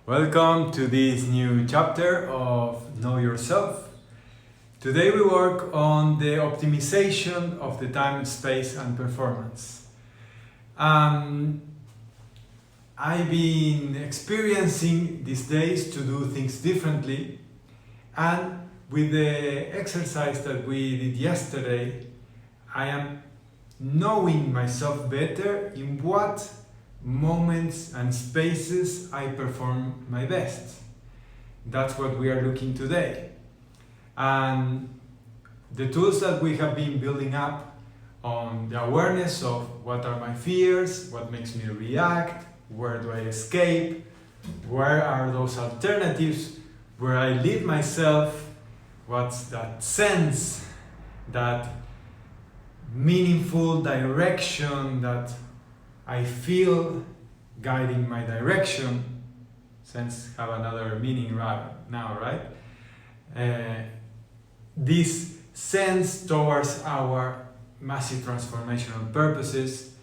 Welcome to this new chapter of Know Yourself. Today we work on the optimization of the time, space and performance. I've been experiencing these days to do things differently, and with the exercise that we did yesterday, I am knowing myself better in what moments and spaces I perform my best. That's what we are looking today. And the tools that we have been building up on the awareness of what are my fears, what makes me react, where do I escape, where are those alternatives, where I lead myself, what's that sense, that meaningful direction that I feel guiding my direction. Sense have another meaning right now, right? This sense towards our massive transformational purposes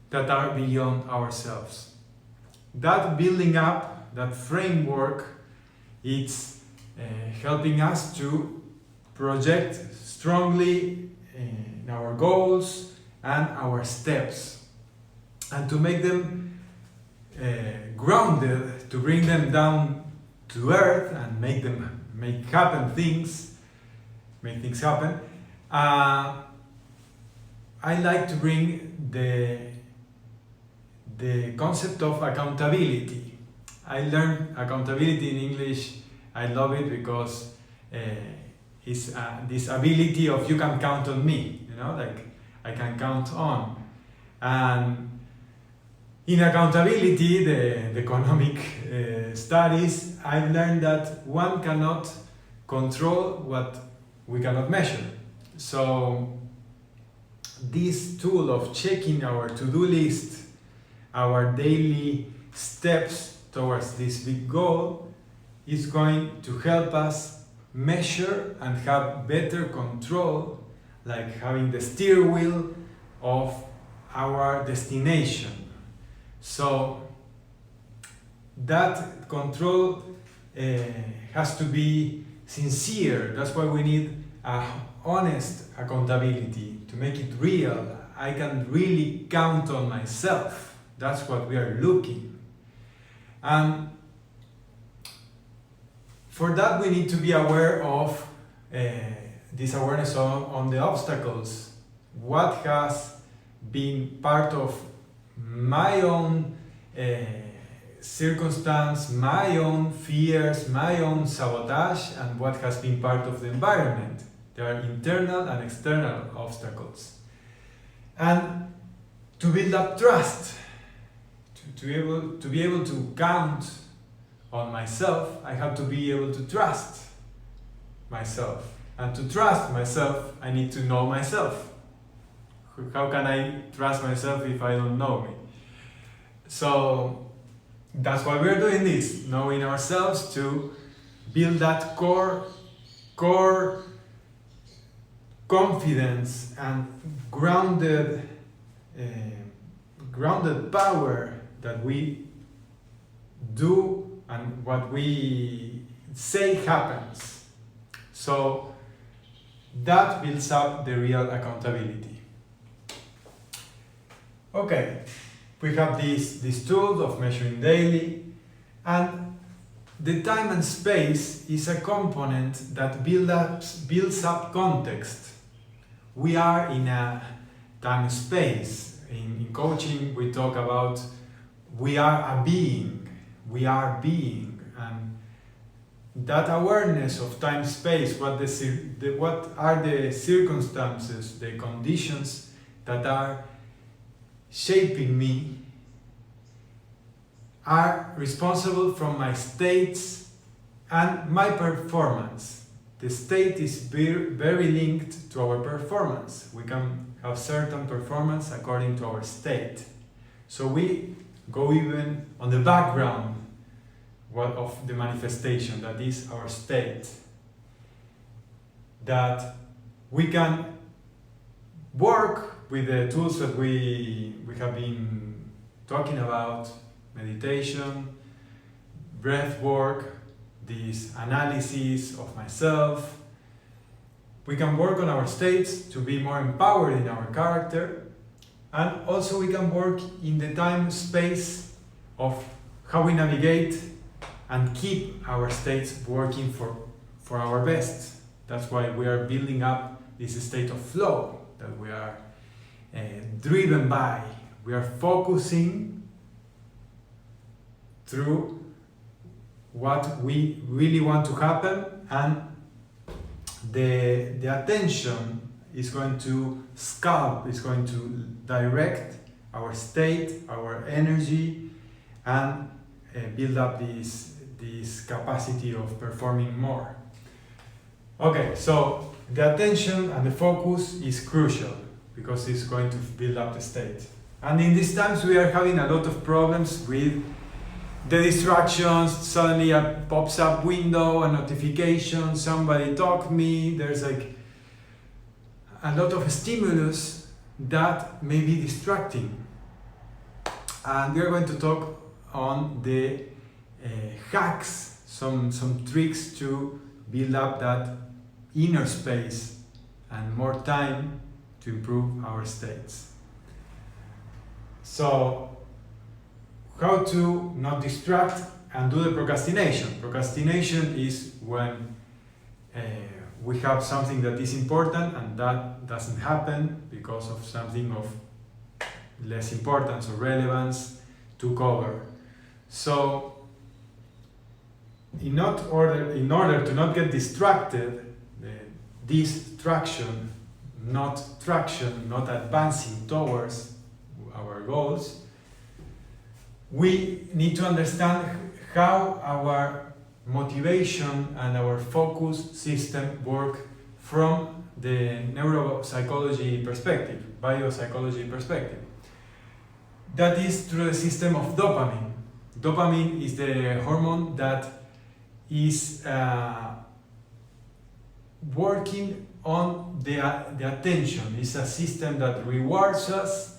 that are beyond ourselves. That building up, that framework, it's helping us to project strongly in our goals and our steps, and to make them grounded, to bring them down to earth and make things happen. I like to bring the concept of accountability. I learned accountability in English. I love it because it's this ability of you can count on me, like I can count on. And in accountability, the economic studies, I've learned that one cannot control what we cannot measure. So this tool of checking our to-do list, our daily steps towards this big goal, is going to help us measure and have better control, like having the steer wheel of our destination. So that control has to be sincere. That's why we need a honest accountability to make it real. I can really count on myself. That's what we are looking. And for that we need to be aware of this awareness on the obstacles. What has been part of my own circumstance, my own fears, my own sabotage, and what has been part of the environment. There are internal and external obstacles. And to build up trust, to be able to count on myself, I have to be able to trust myself. And to trust myself, I need to know myself. How can I trust myself if I don't know me? So that's why we're doing this, knowing ourselves, to build that core confidence and grounded power that we do and what we say happens. So that builds up the real accountability. Okay, we have these tools of measuring daily, and the time and space is a component that builds up context. We are in a time space. In coaching, we talk about we are a being. We are being, and that awareness of time space. What are the circumstances, the conditions that are shaping me, are responsible from my states and my performance. The state is very linked to our performance. We can have certain performance according to our state. So we go even on the background of the manifestation, that is our state. That we can work with the tools that we have been talking about, meditation, breath work, this analysis of myself. We can work on our states to be more empowered in our character, and also we can work in the time space of how we navigate and keep our states working for our best. That's why we are building up this state of flow that we are driven by. We are focusing through what we really want to happen, and the attention is going to sculpt, is going to direct our state, our energy, and build up this capacity of performing more. Okay, so the attention and the focus is crucial because it's going to build up the state. And in these times we are having a lot of problems with the distractions. Suddenly a pops up window, a notification, somebody talked me, there's like a lot of stimulus that may be distracting. And we are going to talk on the hacks, some tricks to build up that inner space and more time to improve our states. So, how to not distract and do the procrastination. Procrastination is when we have something that is important and that doesn't happen because of something of less importance or relevance to cover. So, in order to not get distracted, distraction, not traction, not advancing towards our goals, we need to understand how our motivation and our focus system work from the neuropsychology perspective, biopsychology perspective. That is through the system of dopamine. Dopamine is the hormone that is working on the attention. It's a system that rewards us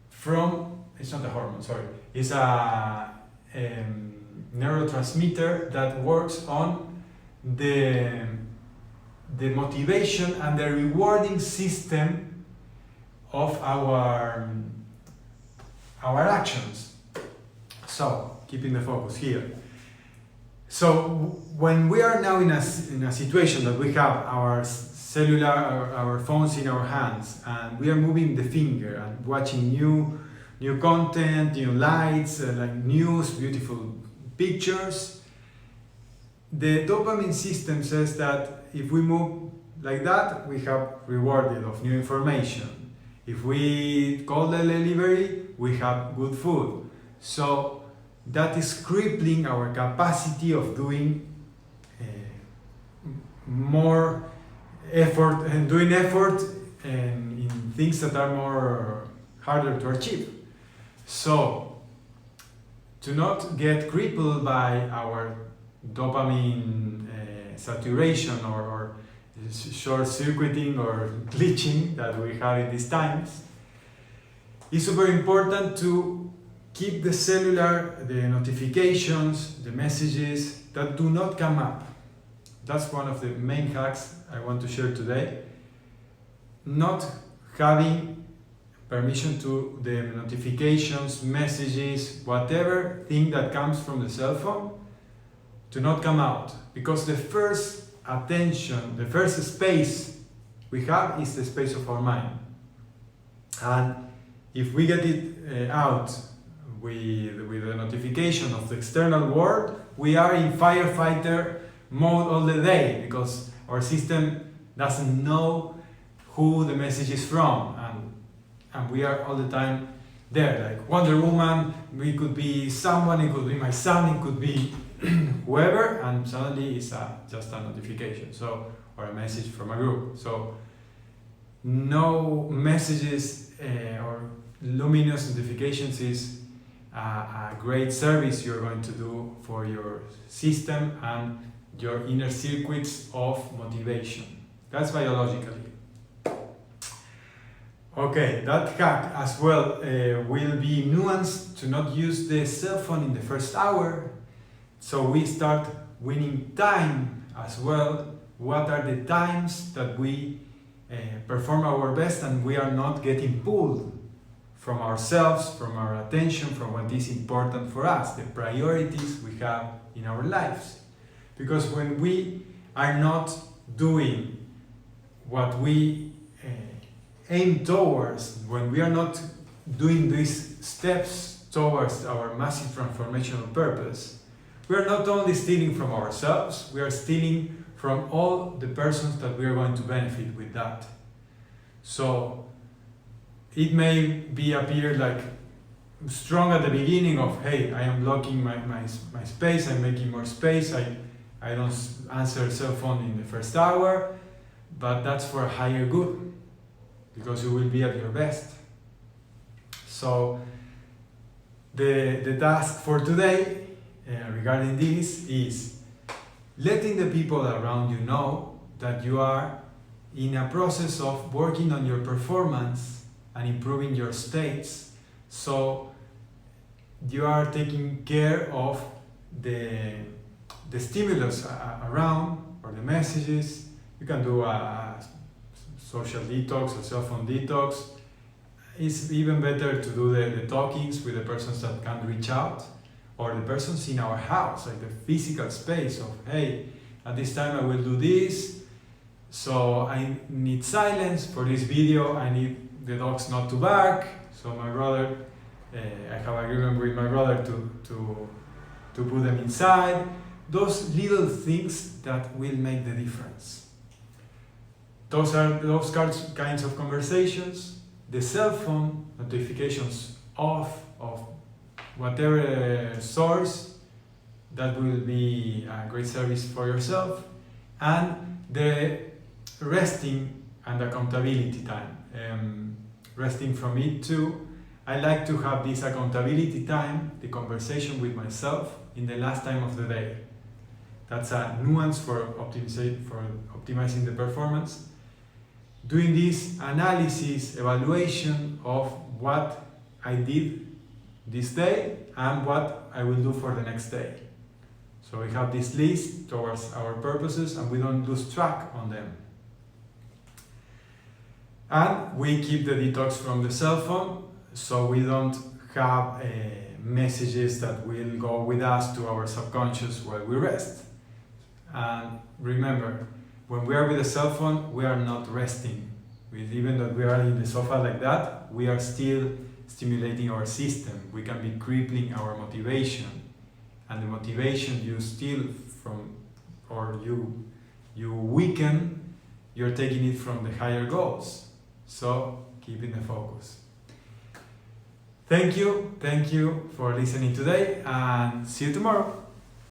from, it's not a hormone, sorry, it's a neurotransmitter that works on the motivation and the rewarding system of our actions. So, keeping the focus here. So, when we are now in a situation that we have our cellular, our phones in our hands, and we are moving the finger and watching new content, new lights, like news, beautiful pictures, the dopamine system says that if we move like that, we have rewarded of new information. If we call the delivery, we have good food. So that is crippling our capacity of doing more effort and doing effort in things that are more harder to achieve. So, to not get crippled by our dopamine saturation or short-circuiting or glitching that we have in these times, it's super important to keep the cellular, the notifications, the messages that do not come up. That's one of the main hacks I want to share today. Not having permission to the notifications, messages, whatever thing that comes from the cell phone to not come out. Because the first attention, the first space we have is the space of our mind. And if we get it out with the notification of the external world, we are in firefighter mode all the day because our system doesn't know who the message is from, and we are all the time there, like Wonder Woman. We could be someone, it could be my son, it could be whoever, and suddenly it's just a notification, so, or a message from a group. So no messages or luminous notifications is a great service you're going to do for your system and your inner circuits of motivation. That's biologically. Okay, that hack as well will be nuanced to not use the cell phone in the first hour. So we start winning time as well. What are the times that we perform our best and we are not getting pulled from ourselves, from our attention, from what is important for us, the priorities we have in our lives. Because when we are not doing what we aim towards, when we are not doing these steps towards our massive transformational purpose, we are not only stealing from ourselves, we are stealing from all the persons that we are going to benefit with that. So it may appear like strong at the beginning of, hey, I am blocking my space, I'm making more space, I don't answer cell phone in the first hour, but that's for a higher good, because you will be at your best. So the task for today regarding this is letting the people around you know that you are in a process of working on your performance and improving your states, so you are taking care of the stimulus around, or the messages. You can do a social detox, a cell phone detox. It's even better to do the talkings with the persons that can reach out, or the persons in our house, like the physical space of, hey, at this time I will do this, so I need silence for this video, I need the dogs not to bark, so my brother, I have agreement with my brother to put them inside. Those little things that will make the difference. Those are those kinds of conversations. The cell phone notifications off of whatever source, that will be a great service for yourself. And the resting and accountability time. Resting from it too. I like to have this accountability time, the conversation with myself, in the last time of the day. That's a nuance for optimizing the performance. Doing this analysis, evaluation of what I did this day and what I will do for the next day. So we have this list towards our purposes and we don't lose track on them. And we keep the detox from the cell phone, so we don't have messages that will go with us to our subconscious while we rest. And remember, when we are with the cell phone, we are not resting. Even though we are in the sofa like that, we are still stimulating our system. We can be crippling our motivation. And the motivation you steal from, or you weaken, you're taking it from the higher goals. So keeping the focus. Thank you for listening today, and see you tomorrow.